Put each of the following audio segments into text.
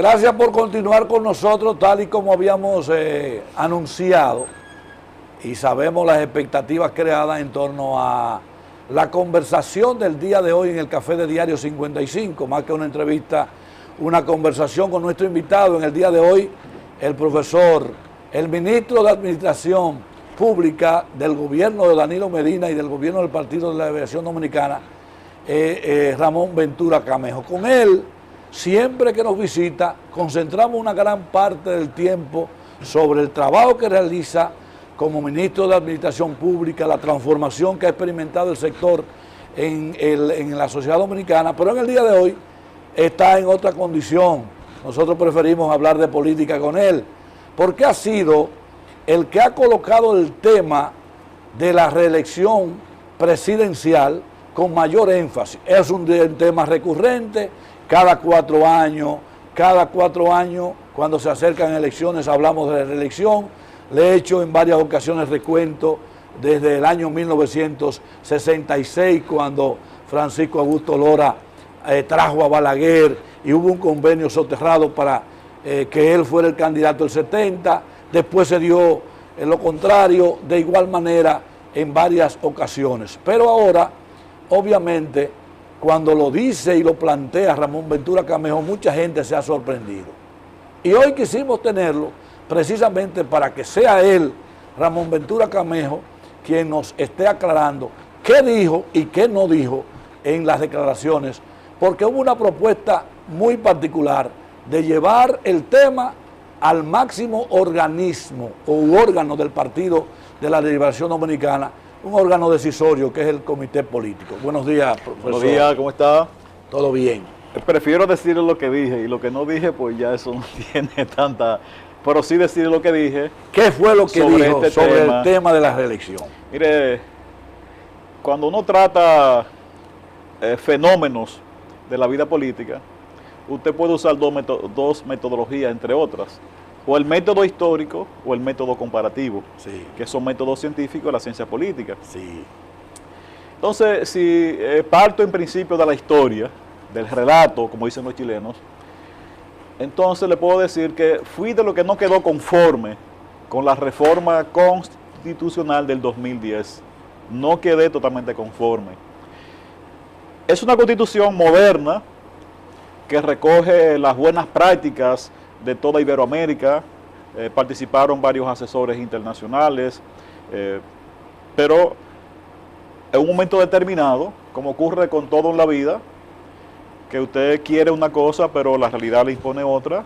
Gracias por continuar con nosotros tal y como habíamos anunciado y sabemos las expectativas creadas en torno a la conversación del día de hoy en el Café de Diario 55, más que una entrevista, una conversación con nuestro invitado en el día de hoy, el profesor, el ministro de Administración Pública del gobierno de Danilo Medina y del gobierno del Partido de la Liberación Dominicana, Ramón Ventura Camejo. Con él, siempre que nos visita, concentramos una gran parte del tiempo sobre el trabajo que realiza como ministro de Administración Pública, la transformación que ha experimentado el sector en la sociedad dominicana, pero en el día de hoy está en otra condición. Nosotros preferimos hablar de política con él, porque ha sido el que ha colocado el tema de la reelección presidencial con mayor énfasis. Es un tema recurrente, cada 4 años, cuando se acercan elecciones hablamos de la reelección. Le he hecho en varias ocasiones recuento desde el año 1966, cuando Francisco Augusto Lora trajo a Balaguer y hubo un convenio soterrado para que él fuera el candidato del 70, después se dio lo contrario, de igual manera en varias ocasiones. Pero ahora, obviamente, cuando lo dice y lo plantea Ramón Ventura Camejo, mucha gente se ha sorprendido. Y hoy quisimos tenerlo precisamente para que sea él, Ramón Ventura Camejo, quien nos esté aclarando qué dijo y qué no dijo en las declaraciones, porque hubo una propuesta muy particular de llevar el tema al máximo organismo o órgano del Partido de la Liberación Dominicana, un órgano decisorio que es el Comité Político. Buenos días, profesor. Buenos días, ¿cómo está? Todo bien. Prefiero decir lo que dije, y lo que no dije, pues ya eso no tiene tanta... Pero sí decir lo que dije. ¿Qué fue lo que dijo sobre el tema de la reelección? Mire, cuando uno trata fenómenos de la vida política, usted puede usar dos metodologías, entre otras. O el método histórico o el método comparativo, sí, que son métodos científicos de la ciencia política. Sí. Entonces, si parto en principio de la historia, del relato, como dicen los chilenos, entonces le puedo decir que fui de lo que no quedó conforme con la reforma constitucional del 2010. No quedé totalmente conforme. Es una constitución moderna que recoge las buenas prácticas de toda Iberoamérica. Participaron varios asesores internacionales, pero en un momento determinado, como ocurre con todo en la vida, que usted quiere una cosa, pero la realidad le impone otra,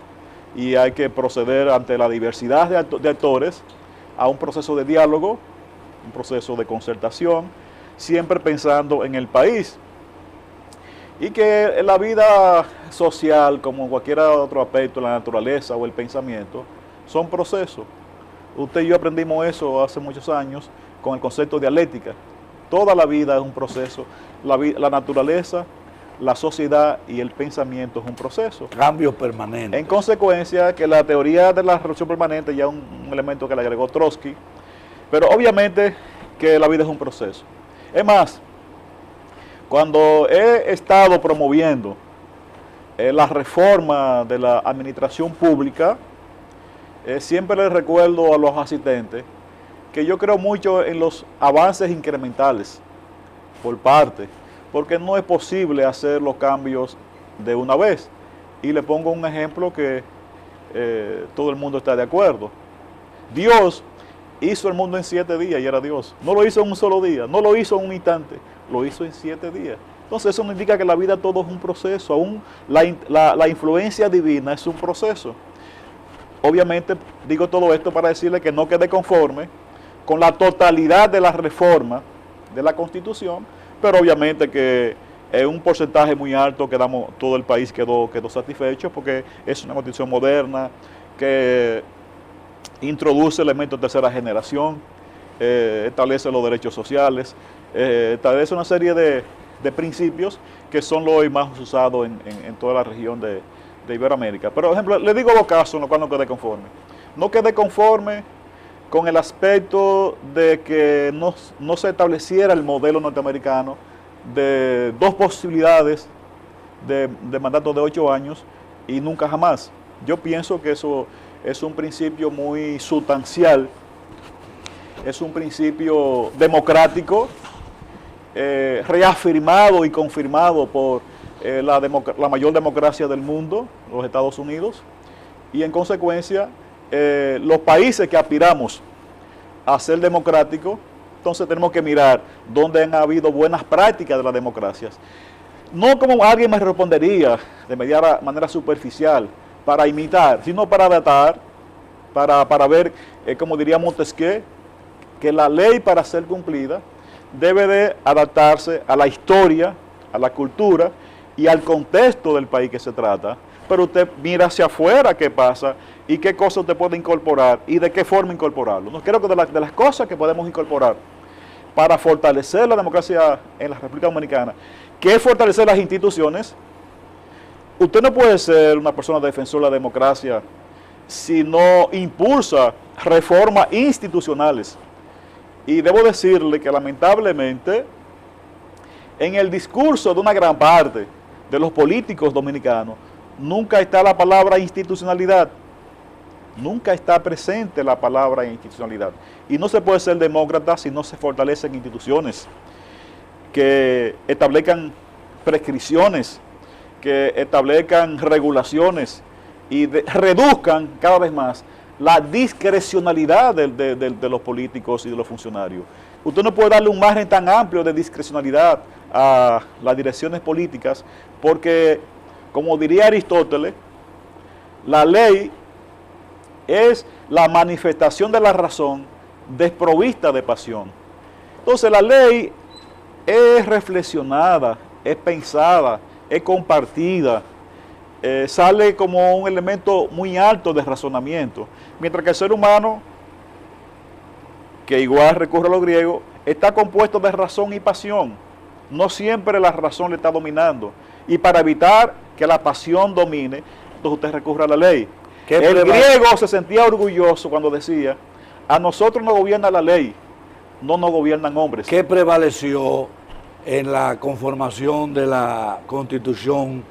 y hay que proceder ante la diversidad de actores a un proceso de diálogo, un proceso de concertación, siempre pensando en el país. Y que la vida social, como cualquier otro aspecto, la naturaleza o el pensamiento, son procesos. Usted y yo aprendimos eso hace muchos años con el concepto de dialéctica. Toda la vida es un proceso. La naturaleza, la sociedad y el pensamiento es un proceso. Cambio permanente. En consecuencia, que la teoría de la revolución permanente ya es un elemento que le agregó Trotsky, pero obviamente que la vida es un proceso. Es más, cuando he estado promoviendo la reforma de la administración pública, siempre les recuerdo a los asistentes que yo creo mucho en los avances incrementales por parte, porque no es posible hacer los cambios de una vez. Y le pongo un ejemplo que todo el mundo está de acuerdo. Dios hizo el mundo en 7 días y era Dios. No lo hizo en un solo día, no lo hizo en un instante, lo hizo en 7 días. Entonces eso no indica que la vida todo es un proceso, aún la influencia divina es un proceso. Obviamente digo todo esto para decirle que no quedé conforme con la totalidad de la reforma de la Constitución, pero obviamente que un porcentaje muy alto todo el país quedó satisfecho, porque es una Constitución moderna que introduce elementos de tercera generación, establece los derechos sociales, establece una serie de principios que son los hoy más usados en toda la región de Iberoamérica. Pero, por ejemplo, le digo los casos en los cuales no quedé conforme. No quedé conforme con el aspecto de que no se estableciera el modelo norteamericano de 2 posibilidades de mandato de 8 años y nunca jamás. Yo pienso que eso es un principio muy sustancial, es un principio democrático, reafirmado y confirmado por la mayor democracia del mundo, los Estados Unidos, y en consecuencia los países que aspiramos a ser democráticos, entonces tenemos que mirar dónde han habido buenas prácticas de las democracias. No como alguien me respondería de manera superficial para imitar, sino para adaptar, para ver, como diría Montesquieu, que la ley para ser cumplida debe de adaptarse a la historia, a la cultura y al contexto del país que se trata. Pero usted mira hacia afuera qué pasa y qué cosas usted puede incorporar y de qué forma incorporarlo. No creo que de las cosas que podemos incorporar para fortalecer la democracia en la República Dominicana, que es fortalecer las instituciones. Usted no puede ser una persona defensora de la democracia si no impulsa reformas institucionales. Y debo decirle que lamentablemente en el discurso de una gran parte de los políticos dominicanos nunca está la palabra institucionalidad. Nunca está presente la palabra institucionalidad. Y no se puede ser demócrata si no se fortalecen instituciones que establezcan prescripciones, que establezcan regulaciones y reduzcan cada vez más la discrecionalidad de los políticos y de los funcionarios. Usted no puede darle un margen tan amplio de discrecionalidad a las direcciones políticas porque, como diría Aristóteles, la ley es la manifestación de la razón desprovista de pasión. Entonces la ley es reflexionada, es pensada, es compartida, sale como un elemento muy alto de razonamiento, mientras que el ser humano, que igual recurre a lo griego, está compuesto de razón y pasión. No siempre la razón le está dominando. Y para evitar que la pasión domine, entonces usted recurre a la ley. El griego se sentía orgulloso cuando decía, a nosotros nos gobierna la ley, no nos gobiernan hombres. ¿Qué prevaleció en la conformación de la Constitución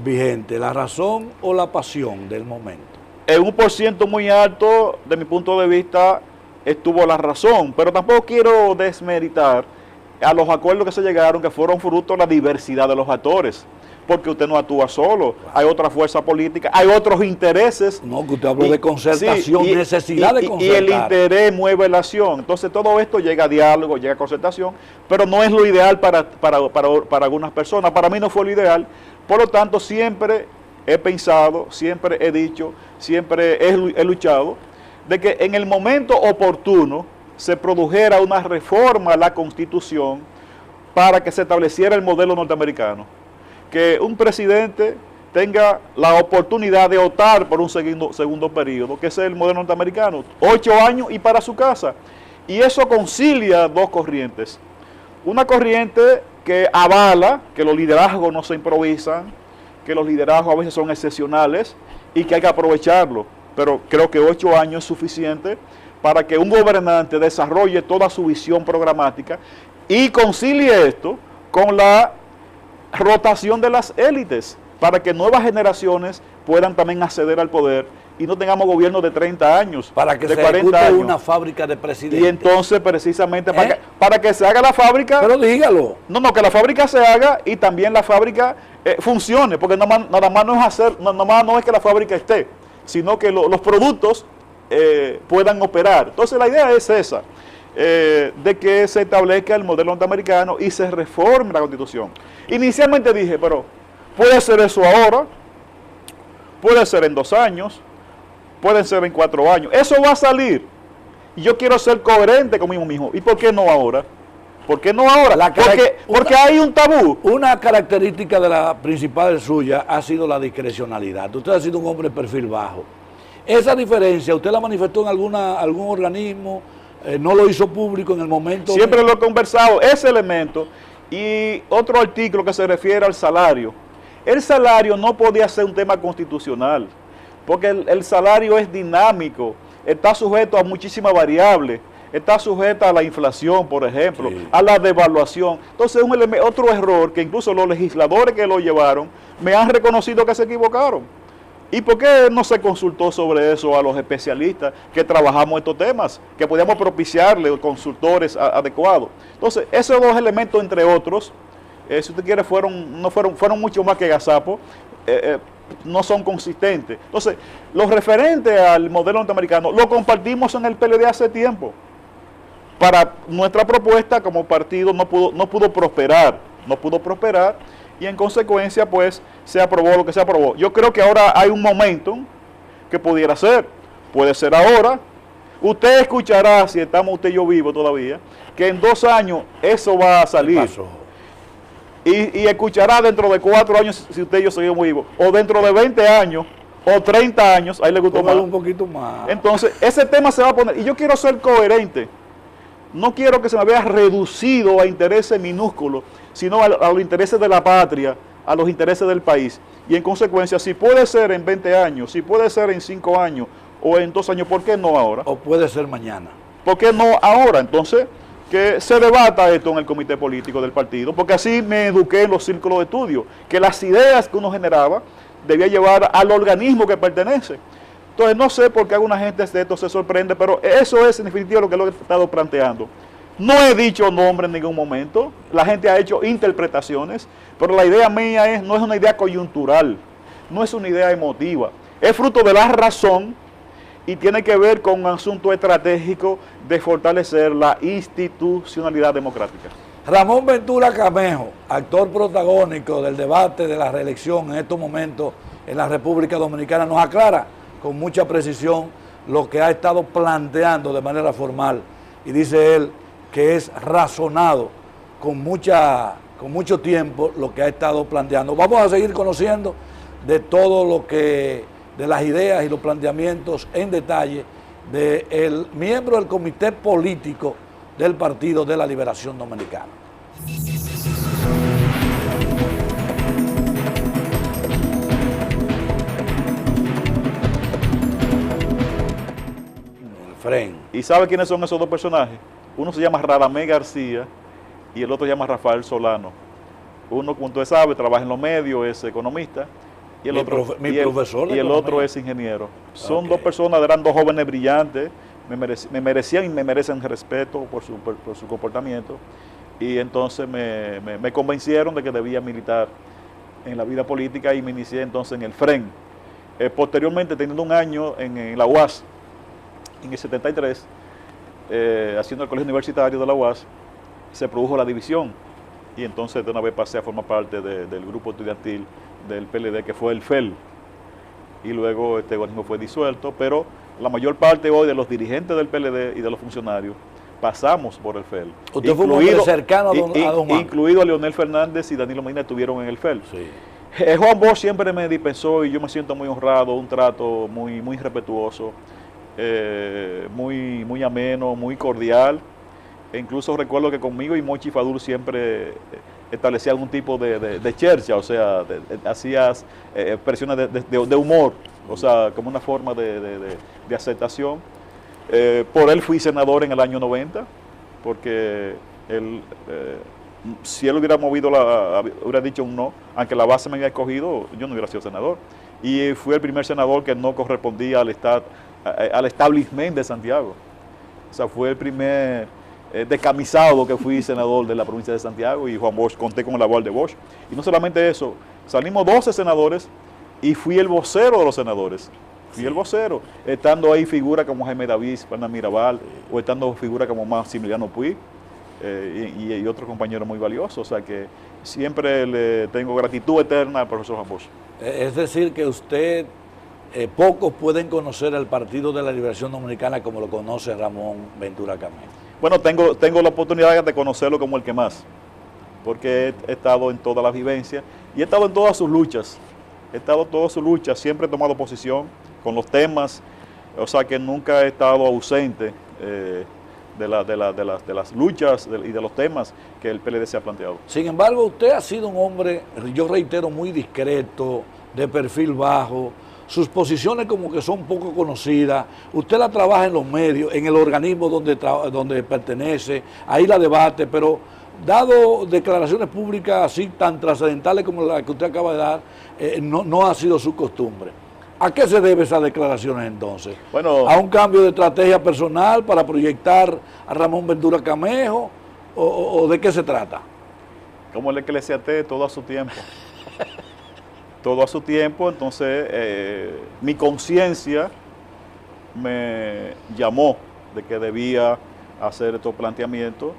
vigente, la razón o la pasión del momento? En un porciento muy alto, de mi punto de vista, estuvo la razón, pero tampoco quiero desmeritar a los acuerdos que se llegaron, que fueron fruto de la diversidad de los actores, porque usted no actúa solo, hay otra fuerza política, hay otros intereses. No, que usted habló de concertación, sí, necesidad de concertar. Y el interés mueve la acción, entonces todo esto llega a diálogo, llega a concertación, pero no es lo ideal para algunas personas, para mí no fue lo ideal, por lo tanto siempre he pensado, siempre he dicho, siempre he luchado, de que en el momento oportuno se produjera una reforma a la Constitución para que se estableciera el modelo norteamericano. Que un presidente tenga la oportunidad de optar por un segundo periodo, que es el modelo norteamericano, 8 años y para su casa. Y eso concilia dos corrientes. Una corriente que avala que los liderazgos no se improvisan, que los liderazgos a veces son excepcionales y que hay que aprovecharlo. Pero creo que 8 años es suficiente para que un gobernante desarrolle toda su visión programática y concilie esto con la rotación de las élites, para que nuevas generaciones puedan también acceder al poder y no tengamos gobiernos de 30 años, para que de se 40 ejecute años. Una fábrica de presidentes. Y entonces precisamente para que se haga la fábrica. Pero dígalo. No, que la fábrica se haga y también la fábrica funcione, porque nada más no es que la fábrica esté, sino que los productos puedan operar. Entonces la idea es esa, de que se establezca el modelo norteamericano y se reforme la Constitución. Inicialmente dije, pero puede ser eso ahora, puede ser en 2 años, puede ser en 4 años. Eso va a salir. Y yo quiero ser coherente conmigo mismo. ¿Y por qué no ahora? ¿Por qué no ahora? Porque hay un tabú. Una característica de la principal suya ha sido la discrecionalidad. Usted ha sido un hombre de perfil bajo. Esa diferencia, ¿usted la manifestó en algún organismo? ¿No lo hizo público en el momento? Siempre lo he conversado, ese elemento. Y otro artículo que se refiere al salario. El salario no podía ser un tema constitucional, porque el salario es dinámico, está sujeto a muchísimas variables, está sujeto a la inflación, por ejemplo, sí, a la devaluación. Entonces, otro error que incluso los legisladores que lo llevaron me han reconocido que se equivocaron. ¿Y por qué no se consultó sobre eso a los especialistas que trabajamos estos temas, que podíamos propiciarle consultores adecuados? Entonces, esos dos elementos, entre otros, si usted quiere, fueron mucho más que gazapos, no son consistentes. Entonces, lo referente al modelo norteamericano lo compartimos en el PLD hace tiempo. Para nuestra propuesta como partido no pudo prosperar, y en consecuencia pues se aprobó lo que se aprobó. Yo creo que ahora hay un momento que pudiera ser, puede ser ahora. Usted escuchará, si estamos usted y yo vivos todavía, que en 2 años eso va a salir. Y escuchará dentro de 4 años, si usted y yo seguimos vivos, o dentro de 20 años, o 30 años, ahí le gustó más. Un poquito más. Entonces, ese tema se va a poner, y yo quiero ser coherente. No quiero que se me vea reducido a intereses minúsculos, sino a los intereses de la patria, a los intereses del país. Y en consecuencia, si puede ser en 20 años, si puede ser en 5 años, o en 2 años, ¿por qué no ahora? O puede ser mañana. ¿Por qué no ahora? Entonces, que se debata esto en el comité político del partido, porque así me eduqué en los círculos de estudio, que las ideas que uno generaba debía llevar al organismo que pertenece. Entonces, no sé por qué alguna gente de esto se sorprende, pero eso es en definitiva lo que he estado planteando. No he dicho nombre en ningún momento, la gente ha hecho interpretaciones, pero la idea mía no es una idea coyuntural, no es una idea emotiva, es fruto de la razón y tiene que ver con un asunto estratégico de fortalecer la institucionalidad democrática. Ramón Ventura Camejo, actor protagónico del debate de la reelección en estos momentos en la República Dominicana, nos aclara con mucha precisión lo que ha estado planteando de manera formal, y dice él que es razonado con mucho tiempo lo que ha estado planteando. Vamos a seguir conociendo de todo lo que, de las ideas y los planteamientos en detalle del miembro del comité político del Partido de la Liberación Dominicana. ¿Y sabe quiénes son esos dos personajes? Uno se llama Radamés García y el otro se llama Rafael Solano. Uno, como usted sabe, trabaja en los medios, es economista, y el otro es ingeniero. Son dos personas, eran dos jóvenes brillantes, me merecían y me merecen respeto por su comportamiento, y entonces me convencieron de que debía militar en la vida política y me inicié entonces en el FREN. Posteriormente, teniendo un año en la UAS, en el 73, haciendo el colegio universitario de la UAS, se produjo la división y entonces de una vez pasé a formar parte del grupo estudiantil del PLD, que fue el FEL, y luego este organismo fue disuelto, pero la mayor parte hoy de los dirigentes del PLD y de los funcionarios pasamos por el FEL. Usted fue muy cercano a don Juan. Incluido a Leonel Fernández y Danilo Medina estuvieron en el FEL. Sí. Juan Bosch siempre me dispensó y yo me siento muy honrado, un trato muy respetuoso, muy ameno, muy cordial. E incluso recuerdo que conmigo y Mochi Fadul siempre establecía algún tipo de chercha, o sea, hacías expresiones de humor, o sea, como una forma de aceptación. Por él fui senador en el año 90, porque él, si él hubiera hubiera dicho un no, aunque la base me había escogido, yo no hubiera sido senador. Y fui el primer senador que no correspondía al establishment de Santiago. O sea, fue el primer descamisado que fui senador de la provincia de Santiago, y Juan Bosch, conté con el aval de Bosch. Y no solamente eso, salimos 12 senadores y fui el vocero de los senadores. Fui el vocero, estando ahí figuras como Jaime David, Fernán Mirabal, o estando figuras como Maximiliano Puig y otros compañeros muy valiosos. O sea que siempre le tengo gratitud eterna al profesor Juan Bosch. Es decir, que usted, pocos pueden conocer al Partido de la Liberación Dominicana como lo conoce Ramón Ventura Camejo. Bueno, tengo la oportunidad de conocerlo como el que más, porque he estado en todas las vivencias y he estado en todas sus luchas. Siempre he tomado posición con los temas, o sea que nunca he estado ausente de las luchas y de los temas que el PLD se ha planteado. Sin embargo, usted ha sido un hombre, yo reitero, muy discreto, de perfil bajo. Sus posiciones como que son poco conocidas, usted la trabaja en los medios, en el organismo donde pertenece, ahí la debate, pero dado declaraciones públicas así tan trascendentales como la que usted acaba de dar, no ha sido su costumbre. ¿A qué se debe esas declaraciones entonces? Bueno, ¿A un cambio de estrategia personal para proyectar a Ramón Ventura Camejo? ¿O de qué se trata? como el Eclesiastés, todo a su tiempo. Todo a su tiempo, entonces mi conciencia me llamó de que debía hacer estos planteamientos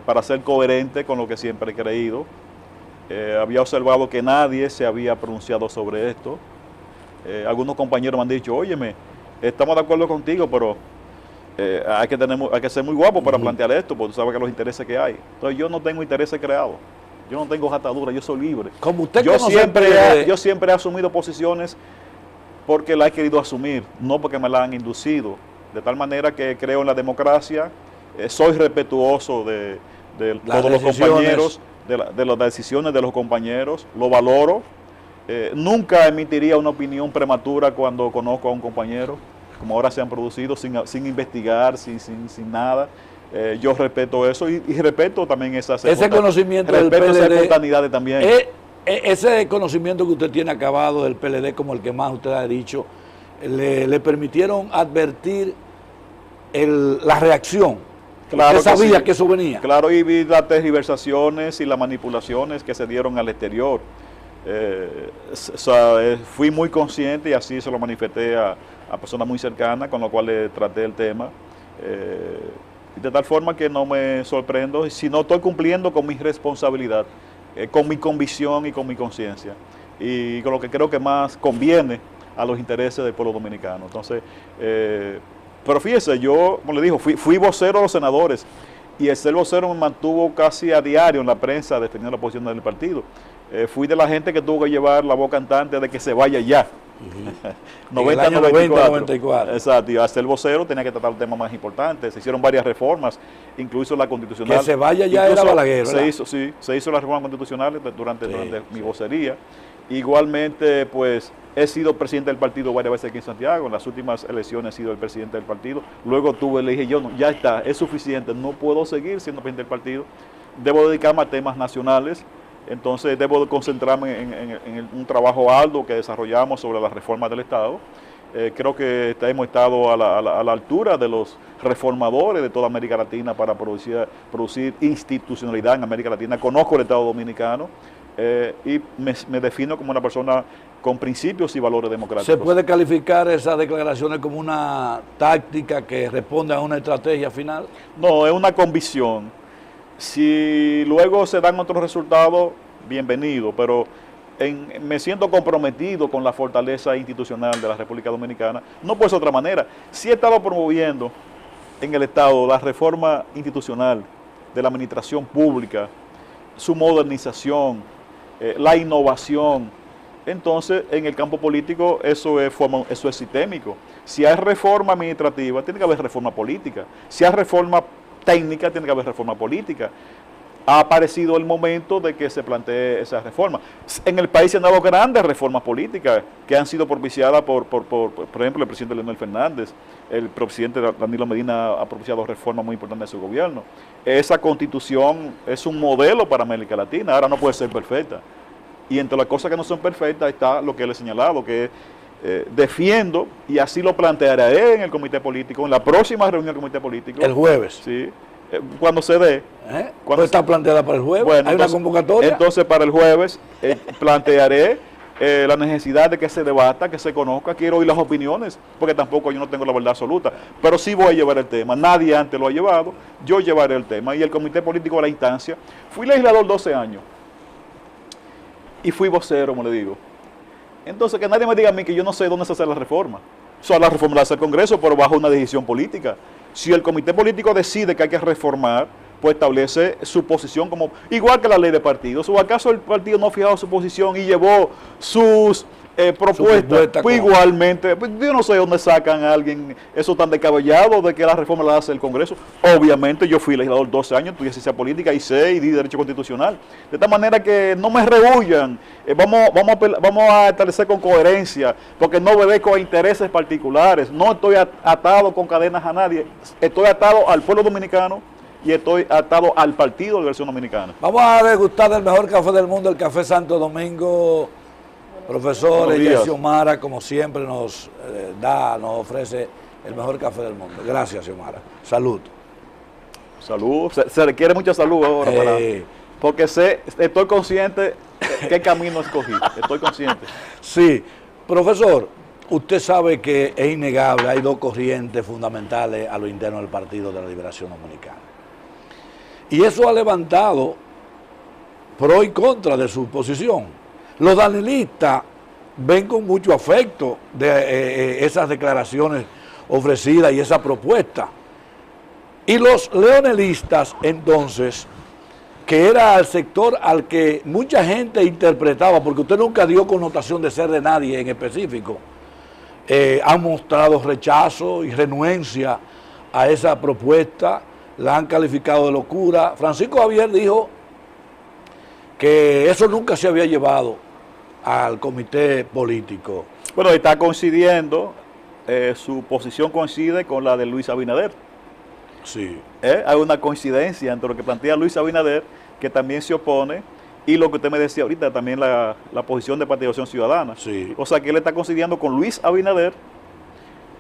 para ser coherente con lo que siempre he creído. Había observado que nadie se había pronunciado sobre esto. Algunos compañeros me han dicho, óyeme, estamos de acuerdo contigo, pero hay que ser muy guapo para plantear esto, porque tú sabes que los intereses que hay. Entonces yo no tengo intereses creados, yo no tengo ataduras, yo soy libre. Como usted yo siempre he asumido posiciones porque la he querido asumir, no porque me la han inducido. De tal manera que creo en la democracia, soy respetuoso de todos los compañeros, de las decisiones de los compañeros, lo valoro. Nunca emitiría una opinión prematura cuando conozco a un compañero, como ahora se han producido, sin investigar, sin nada. Yo respeto eso y respeto también ese conocimiento del PLD, esas espontaneidades también. Ese conocimiento que usted tiene acabado del PLD, como el que más usted ha dicho, le permitieron advertir la reacción. Claro, usted sabía sí, que eso venía. Claro, y vi las tergiversaciones y las manipulaciones que se dieron al exterior. Fui muy consciente y así se lo manifesté a personas muy cercanas con las cuales traté el tema. De tal forma que no me sorprendo si no estoy cumpliendo con mi responsabilidad, con mi convicción y con mi conciencia. Y con lo que creo que más conviene a los intereses del pueblo dominicano. Entonces, pero fíjese, yo, como le digo, fui vocero de los senadores y el ser vocero me mantuvo casi a diario en la prensa defendiendo la posición del partido. Fui de la gente que tuvo que llevar la voz cantante de que se vaya ya. 90-94. Exacto, y a ser vocero tenía que tratar temas más importantes. Se hicieron varias reformas, incluso la constitucional. Que se vaya ya incluso era Balaguer, ¿verdad? Se hizo la reforma constitucional durante mi vocería. Igualmente, pues, he sido presidente del partido varias veces aquí en Santiago. En las últimas elecciones he sido el presidente del partido. Luego le dije yo, no, ya está, es suficiente, no puedo seguir siendo presidente del partido. Debo dedicarme a temas nacionales. Entonces debo concentrarme en un trabajo arduo que desarrollamos sobre las reformas del Estado. Creo que hemos estado a la altura de los reformadores de toda América Latina para producir institucionalidad en América Latina. Conozco el Estado Dominicano y me defino como una persona con principios y valores democráticos. ¿Se puede calificar esas declaraciones como una táctica que responde a una estrategia final? No, es una convicción. Si luego se dan otros resultados, bienvenido, pero me siento comprometido con la fortaleza institucional de la República Dominicana. No puede ser de otra manera. Si he estado promoviendo en el Estado la reforma institucional de la administración pública, su modernización, la innovación, entonces en el campo político eso es sistémico. Si hay reforma administrativa, tiene que haber reforma política. Si hay reforma técnica, tiene que haber reforma política. Ha aparecido el momento de que se plantee esa reforma. En el país se han dado grandes reformas políticas que han sido propiciadas por ejemplo, el presidente Leonel Fernández. El presidente Danilo Medina ha propiciado reformas muy importantes de su gobierno. Esa constitución es un modelo para América Latina. Ahora no puede ser perfecta. Y entre las cosas que no son perfectas está lo que le he señalado, que defiendo, y así lo plantearé en el comité político, en la próxima reunión del comité político. El jueves. Sí. Cuando se dé. ¿Cuándo está planteada para el jueves? Bueno, ¿Hay una convocatoria? Entonces, para el jueves plantearé la necesidad de que se debata, que se conozca. Quiero oír las opiniones, porque tampoco yo no tengo la verdad absoluta. Pero sí voy a llevar el tema. Nadie antes lo ha llevado. Yo llevaré el tema. Y el comité político de la instancia. Fui legislador 12 años. Y fui vocero, como le digo. Entonces, que nadie me diga a mí que yo no sé dónde se hace la reforma. O sea, la reforma la hace el Congreso, pero bajo una decisión política. Si el comité político decide que hay que reformar, pues establece su posición como igual que la ley de partidos. ¿O acaso el partido no ha fijado su posición y llevó sus propuestas? Pues igualmente, pues yo no sé dónde sacan a alguien eso tan descabellado de que la reforma la hace el Congreso. Obviamente yo fui legislador 12 años, estudié ciencia política y sé y di derecho constitucional. De tal manera que no me rehúyan, vamos a establecer con coherencia, porque no obedezco a intereses particulares, no estoy atado con cadenas a nadie, estoy atado al pueblo dominicano y estoy atado al Partido de Liberación Dominicana. Vamos a degustar del mejor café del mundo, el Café Santo Domingo. Profesor Buenos días. Xiomara, como siempre, nos ofrece el mejor café del mundo. Gracias, Xiomara. Salud. Salud. Se requiere mucha salud ahora porque estoy consciente qué camino escogí. Estoy consciente. Sí. Profesor, usted sabe que es innegable, hay dos corrientes fundamentales a lo interno del Partido de la Liberación Dominicana. Y eso ha levantado pro y contra de su posición. Los danilistas ven con mucho afecto de esas declaraciones ofrecidas y esa propuesta. Y los leonelistas, entonces, que era el sector al que mucha gente interpretaba, porque usted nunca dio connotación de ser de nadie en específico, han mostrado rechazo y renuencia a esa propuesta, la han calificado de locura. Francisco Javier dijo que eso nunca se había llevado al comité político. Bueno, está coincidiendo, su posición coincide con la de Luis Abinader. Sí. Hay una coincidencia entre lo que plantea Luis Abinader, que también se opone, y lo que usted me decía ahorita, también la posición de Partido Acción Ciudadana. Sí. O sea que él está coincidiendo con Luis Abinader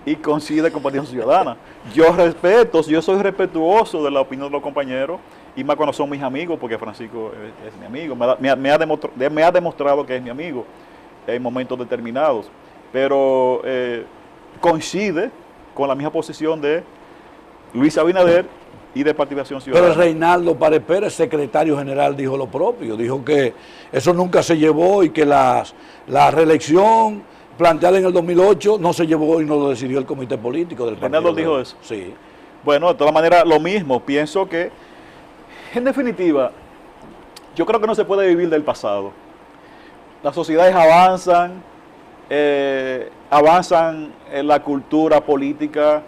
y coincide con Partido Acción Ciudadana. Yo soy respetuoso de la opinión de los compañeros, y más cuando son mis amigos, porque Francisco es mi amigo, me ha demostrado que es mi amigo en momentos determinados, pero coincide con la misma posición de Luis Abinader y de Partido Acción Ciudadana. Pero Reinaldo Párez Pérez, secretario general, dijo lo propio, dijo que eso nunca se llevó y que la reelección planteada en el 2008 no se llevó y no lo decidió el comité político del partido. Reinaldo dijo eso. Sí. Bueno, de todas maneras, lo mismo, pienso que, en definitiva, yo creo que no se puede vivir del pasado. Las sociedades avanzan en la cultura política,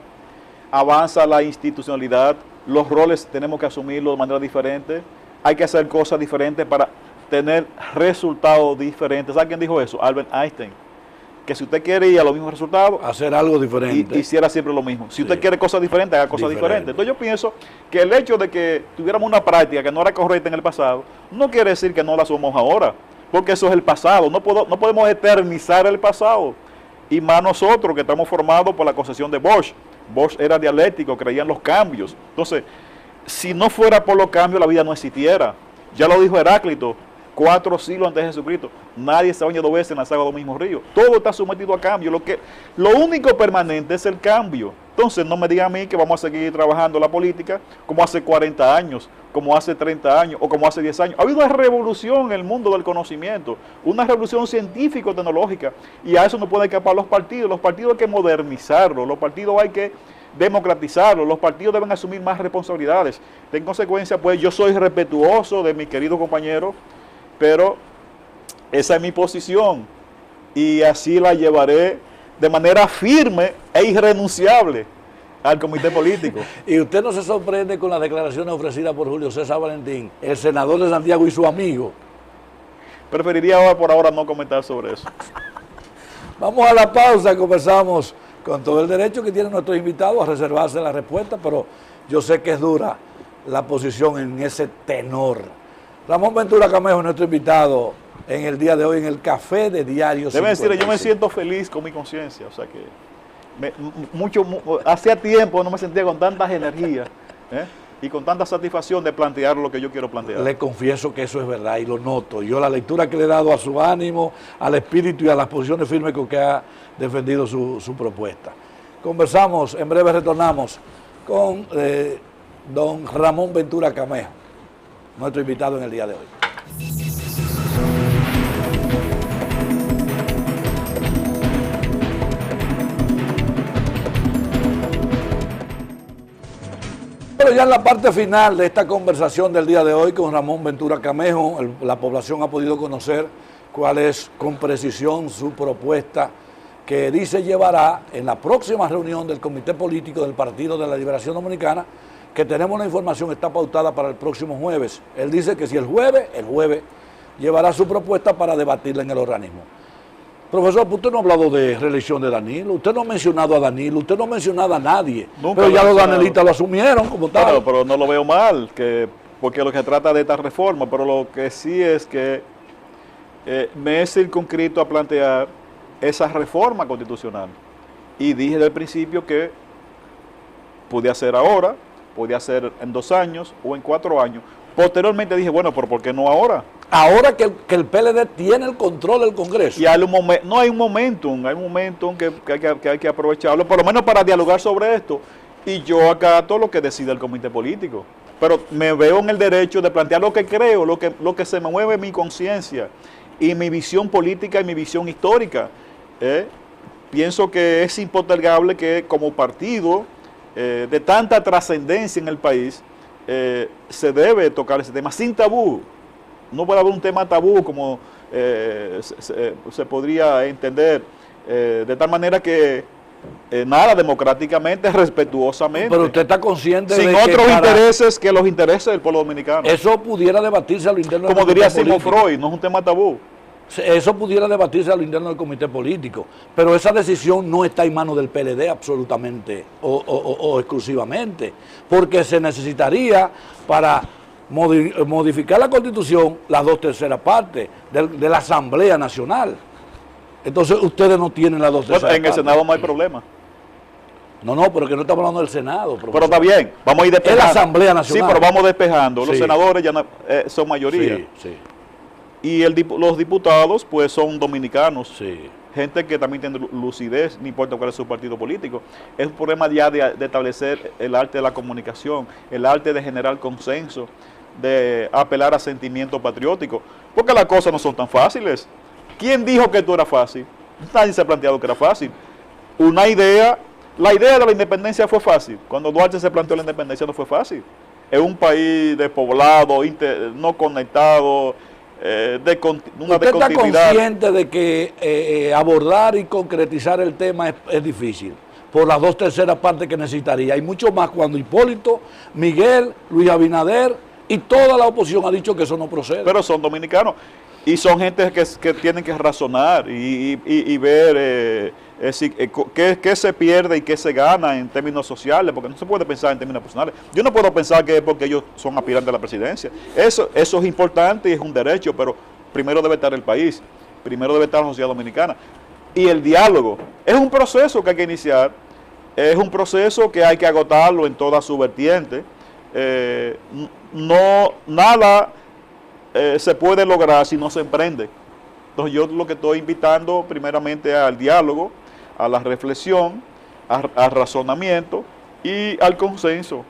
avanza la institucionalidad, los roles tenemos que asumirlos de manera diferente, hay que hacer cosas diferentes para tener resultados diferentes. ¿Sabe quién dijo eso? Albert Einstein. Que si usted quiere ir a los mismos resultados, hacer algo diferente, hiciera siempre lo mismo. Si usted quiere cosas diferentes, haga cosas diferentes. Entonces yo pienso que el hecho de que tuviéramos una práctica que no era correcta en el pasado, no quiere decir que no la somos ahora, porque eso es el pasado. No podemos eternizar el pasado. Y más nosotros que estamos formados por la concepción de Bosch. Bosch era dialéctico, creía en los cambios. Entonces, si no fuera por los cambios, la vida no existiera. Ya lo dijo Heráclito, 4 siglos antes de Jesucristo. Nadie se baña 2 veces en las aguas del mismo río. Todo está sometido a cambio. Lo único permanente es el cambio. Entonces, no me digan a mí que vamos a seguir trabajando la política como hace 40 años, como hace 30 años o como hace 10 años. Ha habido una revolución en el mundo del conocimiento, una revolución científico-tecnológica, y a eso no pueden escapar los partidos. Los partidos hay que modernizarlos, los partidos hay que democratizarlos, los partidos deben asumir más responsabilidades. En consecuencia, pues yo soy respetuoso de mis queridos compañeros, pero esa es mi posición y así la llevaré de manera firme e irrenunciable al comité político. Y usted no se sorprende con las declaraciones ofrecidas por Julio César Valentín, el senador de Santiago y su amigo. Preferiría por ahora no comentar sobre eso. Vamos a la pausa, conversamos con todo el derecho que tienen nuestros invitados a reservarse la respuesta, pero yo sé que es dura la posición en ese tenor. Ramón Ventura Camejo es nuestro invitado en el día de hoy en el Café de Diario 56. Debe decirle, yo me siento feliz con mi conciencia, o sea que hacía tiempo no me sentía con tantas energías y con tanta satisfacción de plantear lo que yo quiero plantear. Le confieso que eso es verdad y lo noto. Yo la lectura que le he dado a su ánimo, al espíritu y a las posiciones firmes con que ha defendido su propuesta. Conversamos, en breve retornamos con don Ramón Ventura Camejo, nuestro invitado en el día de hoy. Pero ya en la parte final de esta conversación del día de hoy con Ramón Ventura Camejo, la población ha podido conocer cuál es con precisión su propuesta que dice llevará en la próxima reunión del Comité Político del Partido de la Liberación Dominicana, que tenemos la información, está pautada para el próximo jueves. Él dice que si el jueves llevará su propuesta para debatirla en el organismo. Profesor, usted no ha hablado de reelección de Danilo, usted no ha mencionado a Danilo, usted no ha mencionado a nadie, Nunca pero ya los danelistas lo asumieron como tal. Claro, pero no lo veo mal, porque lo que trata de esta reforma, pero lo que sí es que me he circunscrito a plantear esa reforma constitucional. Y dije desde el principio que podía ser ahora, podía ser en 2 años o en 4 años. Posteriormente dije, bueno, pero ¿por qué no ahora? Ahora que el PLD tiene el control del Congreso. Y hay no hay un momentum, que hay que aprovecharlo, por lo menos para dialogar sobre esto. Y yo acato lo que decida el comité político. Pero me veo en el derecho de plantear lo que creo, lo que se me mueve mi conciencia y mi visión política y mi visión histórica. Pienso que es impostergable que como partido de tanta trascendencia en el país se debe tocar ese tema sin tabú. No puede haber un tema tabú como se podría entender, de tal manera que nada, democráticamente, respetuosamente. Pero usted está consciente sin de otros que intereses que los intereses del pueblo dominicano. Eso pudiera debatirse a lo interno del como comité diría Sigmund político. Freud, no es un tema tabú. Eso pudiera debatirse a lo interno del comité político, pero esa decisión no está en manos del PLD absolutamente o exclusivamente, porque se necesitaría para modificar la Constitución las 2/3 partes de la Asamblea Nacional. Entonces ustedes no tienen las 2/3 Bueno, en el partes. Senado no hay problema. No, pero que no estamos hablando del Senado. Profesor. Pero está bien, vamos a ir despejando. Es la Asamblea Nacional. Sí, pero vamos despejando. Los Sí. senadores ya son mayoría. Sí, sí, Y los diputados, pues, son dominicanos. sí. Gente que también tiene lucidez, no importa cuál es su partido político. Es un problema ya de establecer el arte de la comunicación, el arte de generar consenso, de apelar a sentimientos patrióticos. Porque las cosas no son tan fáciles. ¿Quién dijo que esto era fácil? Nadie se ha planteado que era fácil. La idea de la independencia fue fácil. Cuando Duarte se planteó la independencia no fue fácil. Es un país despoblado, no conectado, una ¿Usted está descontinuidad. consciente de que abordar y concretizar el tema es difícil? Por las 2/3 partes que necesitaría. Y mucho más cuando Hipólito, Miguel, Luis Abinader y toda la oposición ha dicho que eso no procede. Pero son dominicanos. Y son gente que tienen que razonar y ver qué se pierde y qué se gana en términos sociales, porque no se puede pensar en términos personales. Yo no puedo pensar que es porque ellos son aspirantes a la presidencia. Eso es importante y es un derecho, pero primero debe estar el país, primero debe estar la sociedad dominicana. Y el diálogo es un proceso que hay que iniciar, es un proceso que hay que agotarlo en toda su vertiente. Nada se puede lograr si no se emprende. Entonces yo lo que estoy invitando primeramente al diálogo, a la reflexión, al razonamiento y al consenso.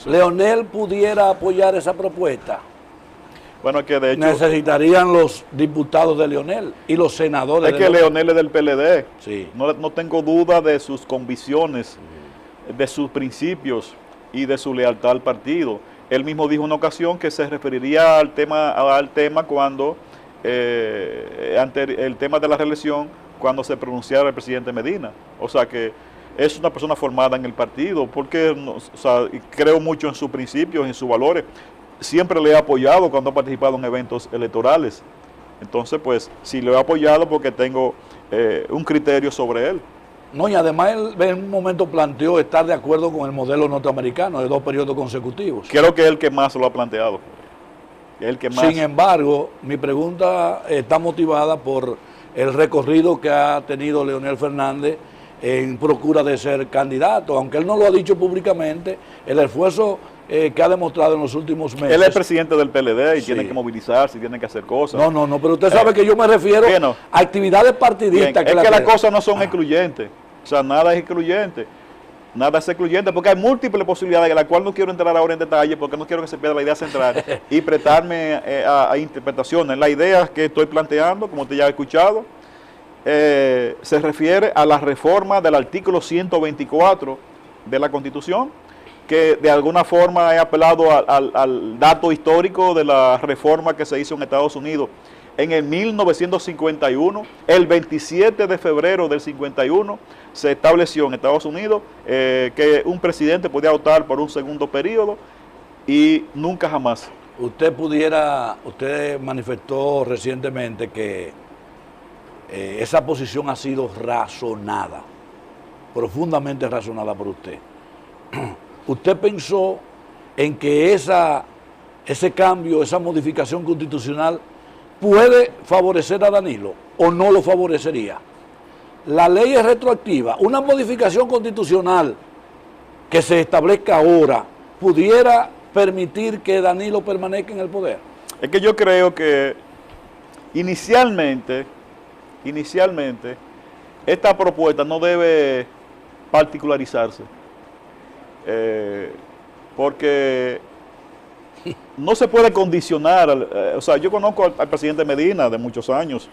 ¿Leonel pudiera apoyar esa propuesta? Bueno, es que de hecho Necesitarían los diputados de Leonel y los senadores es que Leonel es del PLD. Sí. No tengo duda de sus convicciones, de sus principios y de su lealtad al partido. Él mismo dijo en una ocasión que se referiría al tema cuando, ante el tema de la reelección, cuando se pronunciara el presidente Medina. O sea que es una persona formada en el partido, porque creo mucho en sus principios, en sus valores. Siempre le he apoyado cuando ha participado en eventos electorales. Entonces, pues, si lo he apoyado porque tengo un criterio sobre él. No, y además él en un momento planteó estar de acuerdo con el modelo norteamericano de 2 periodos consecutivos. Creo que es el que más lo ha planteado. El que más. Sin embargo, mi pregunta está motivada por el recorrido que ha tenido Leonel Fernández en procura de ser candidato, aunque él no lo ha dicho públicamente, el esfuerzo que ha demostrado en los últimos meses. Él es presidente del PLD y Sí. tiene que movilizarse, tiene que hacer cosas. No, pero usted sabe que yo me refiero bueno, a actividades partidistas. Bien, es que las cosas no son excluyentes, o sea, nada es excluyente. Nada es excluyente, porque hay múltiples posibilidades, en las cuales no quiero entrar ahora en detalle, porque no quiero que se pierda la idea central y prestarme a interpretaciones. La idea que estoy planteando, como usted ya ha escuchado, se refiere a la reforma del artículo 124 de la Constitución, que de alguna forma he apelado al dato histórico de la reforma que se hizo en Estados Unidos en el 1951, el 27 de febrero del 51, se estableció en Estados Unidos que un presidente podía optar por un segundo periodo y nunca jamás. Usted manifestó recientemente que esa posición ha sido razonada, profundamente razonada por usted. ¿Usted pensó en que ese cambio, esa modificación constitucional puede favorecer a Danilo o no lo favorecería. La ley es retroactiva. Una modificación constitucional que se establezca ahora pudiera permitir que Danilo permanezca en el poder. Es que yo creo que inicialmente, esta propuesta no debe particularizarse. Porque no se puede condicionar. O sea, yo conozco al presidente Medina de muchos años.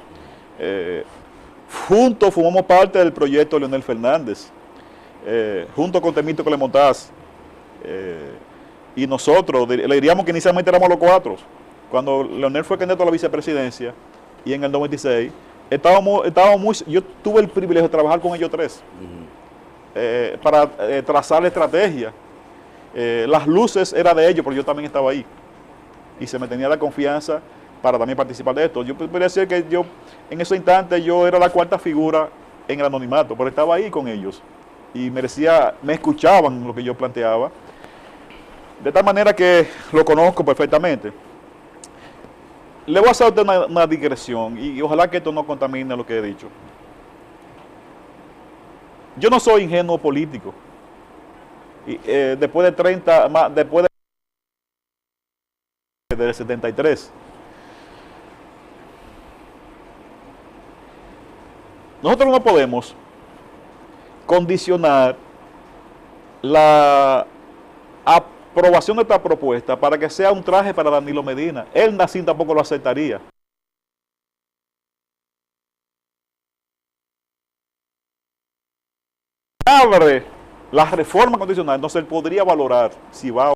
Juntos formamos parte del proyecto de Leonel Fernández. Junto con Temito Clemontaz. Y nosotros, le diríamos que inicialmente éramos los cuatro. Cuando Leonel fue candidato a la vicepresidencia y en el 96, yo tuve el privilegio de trabajar con ellos tres para trazar la estrategia. Las luces eran de ellos, pero yo también estaba ahí. Y se me tenía la confianza para también participar de esto. Yo podría decir que yo, en ese instante, yo era la cuarta figura en el anonimato, pero estaba ahí con ellos. Y me escuchaban lo que yo planteaba. De tal manera que lo conozco perfectamente. Le voy a hacer a usted una digresión y ojalá que esto no contamine lo que he dicho. Yo no soy ingenuo político. Y, después del 73. Nosotros no podemos condicionar la aprobación de esta propuesta para que sea un traje para Danilo Medina. Él así tampoco lo aceptaría. Abre la reforma constitucional, entonces él podría valorar si va o no.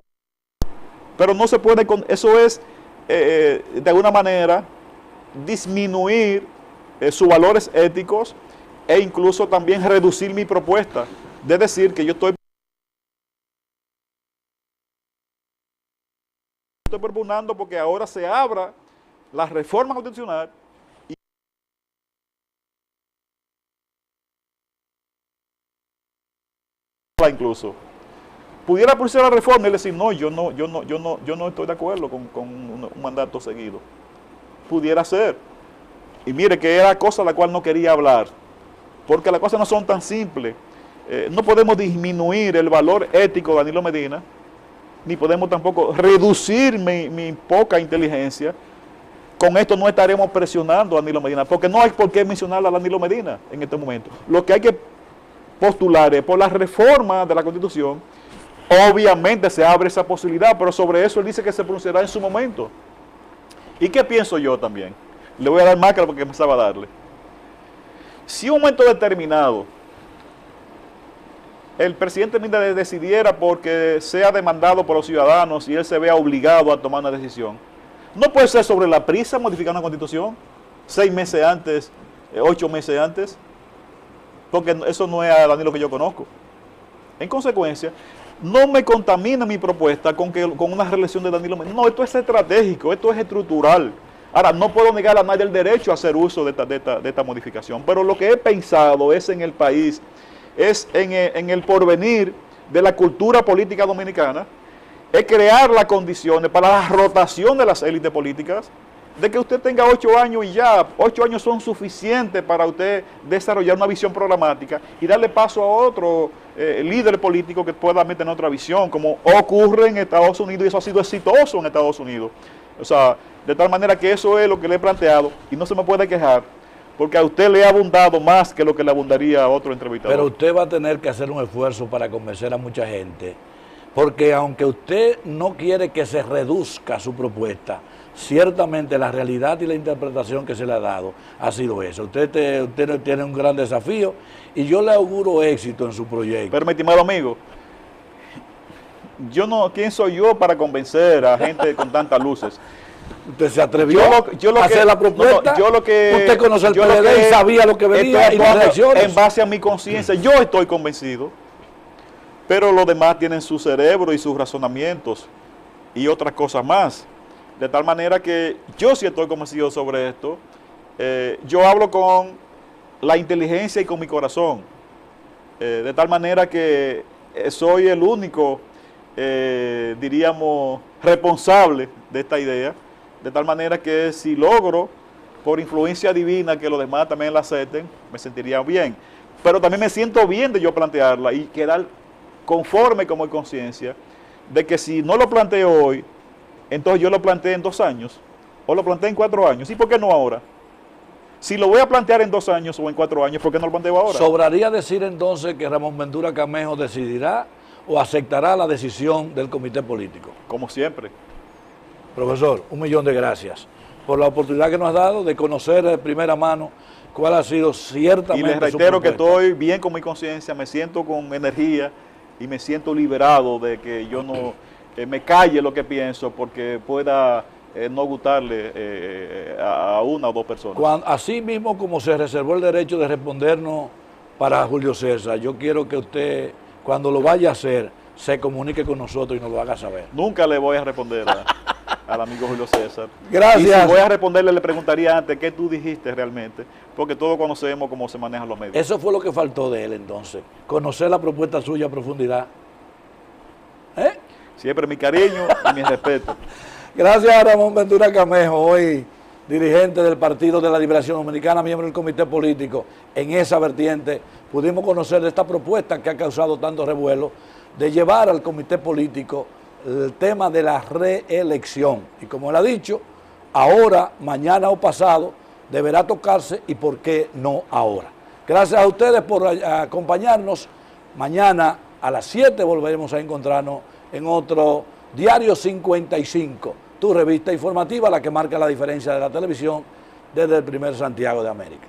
Pero no se puede, eso es de alguna manera disminuir sus valores éticos e incluso también reducir mi propuesta, de decir que yo estoy propugnando porque ahora se abra la reforma constitucional y incluso pudiera pulsar la reforma y decir no, yo no estoy de acuerdo con un mandato seguido. Pudiera ser. Y mire que era cosa de la cual no quería hablar, porque las cosas no son tan simples. No podemos disminuir el valor ético de Danilo Medina, ni podemos tampoco reducir mi poca inteligencia. Con esto no estaremos presionando a Danilo Medina, porque no hay por qué mencionar a Danilo Medina en este momento. Lo que hay que postular es por la reforma de la Constitución. Obviamente se abre esa posibilidad, pero sobre eso él dice que se pronunciará en su momento. ¿Y qué pienso yo también? Le voy a dar más que lo que pensaba darle. Si en un momento determinado el presidente Medina decidiera porque sea demandado por los ciudadanos y él se vea obligado a tomar una decisión, no puede ser sobre la prisa modificar una constitución 6 meses antes, 8 meses antes, porque eso no es a Danilo que yo conozco. En consecuencia, no me contamina mi propuesta con una reelección de Danilo Medina. No, esto es estratégico, esto es estructural. Ahora, no puedo negar a nadie el derecho a hacer uso de esta modificación, pero lo que he pensado es en el país, es en el porvenir de la cultura política dominicana, es crear las condiciones para la rotación de las élites políticas, de que usted tenga 8 años y ya, 8 años son suficientes para usted desarrollar una visión programática y darle paso a otro líder político que pueda meter otra visión, como ocurre en Estados Unidos, y eso ha sido exitoso en Estados Unidos. O sea, de tal manera que eso es lo que le he planteado y no se me puede quejar, porque a usted le ha abundado más que lo que le abundaría a otro entrevistador. Pero usted va a tener que hacer un esfuerzo para convencer a mucha gente, porque aunque usted no quiere que se reduzca su propuesta, ciertamente la realidad y la interpretación que se le ha dado ha sido esa. Usted tiene un gran desafío y yo le auguro éxito en su proyecto. Pero mi estimado amigo, ¿quién soy yo para convencer a gente con tantas luces? Usted se atrevió a hacer la propuesta. Usted conoce el PLD y sabía lo que venía y las elecciones. En base a mi conciencia, yo estoy convencido, pero los demás tienen su cerebro y sus razonamientos y otras cosas más. De tal manera que yo sí estoy convencido sobre esto. Yo hablo con la inteligencia y con mi corazón. De tal manera que soy el único, diríamos, responsable de esta idea. De tal manera que si logro por influencia divina que los demás también la acepten, me sentiría bien. Pero también me siento bien de yo plantearla y quedar conforme como conciencia de que si no lo planteo hoy, entonces yo lo planteé en 2 años o lo planteé en 4 años. ¿Y por qué no ahora? Si lo voy a plantear en 2 años o en 4 años, ¿por qué no lo planteo ahora? ¿Sobraría decir entonces que Ramón Ventura Camejo decidirá o aceptará la decisión del comité político? Como siempre. Profesor, 1.000.000 de gracias por la oportunidad que nos ha dado de conocer de primera mano cuál ha sido ciertamente y les su reitero que propuesta. estoy bien con mi conciencia, me siento con energía y me siento liberado de que yo no me calle lo que pienso porque pueda no gustarle a 1 o 2 personas. Así mismo como se reservó el derecho de respondernos para Julio César, yo quiero que usted, cuando lo vaya a hacer, se comunique con nosotros y nos lo haga saber. Nunca le voy a responder al amigo Julio César. Gracias. Y si voy a responderle, le preguntaría antes qué tú dijiste realmente, porque todos conocemos cómo se manejan los medios. Eso fue lo que faltó de él entonces, conocer la propuesta suya a profundidad. Siempre mi cariño y mi respeto. Gracias a Ramón Ventura Camejo, hoy dirigente del Partido de la Liberación Dominicana, miembro del comité político. En esa vertiente pudimos conocer de esta propuesta que ha causado tanto revuelo de llevar al comité político el tema de la reelección. Y como él ha dicho, ahora, mañana o pasado deberá tocarse y por qué no ahora. Gracias a ustedes por acompañarnos. Mañana a las 7 volveremos a encontrarnos en otro Diario 55, tu revista informativa, la que marca la diferencia de la televisión desde el primer Santiago de América.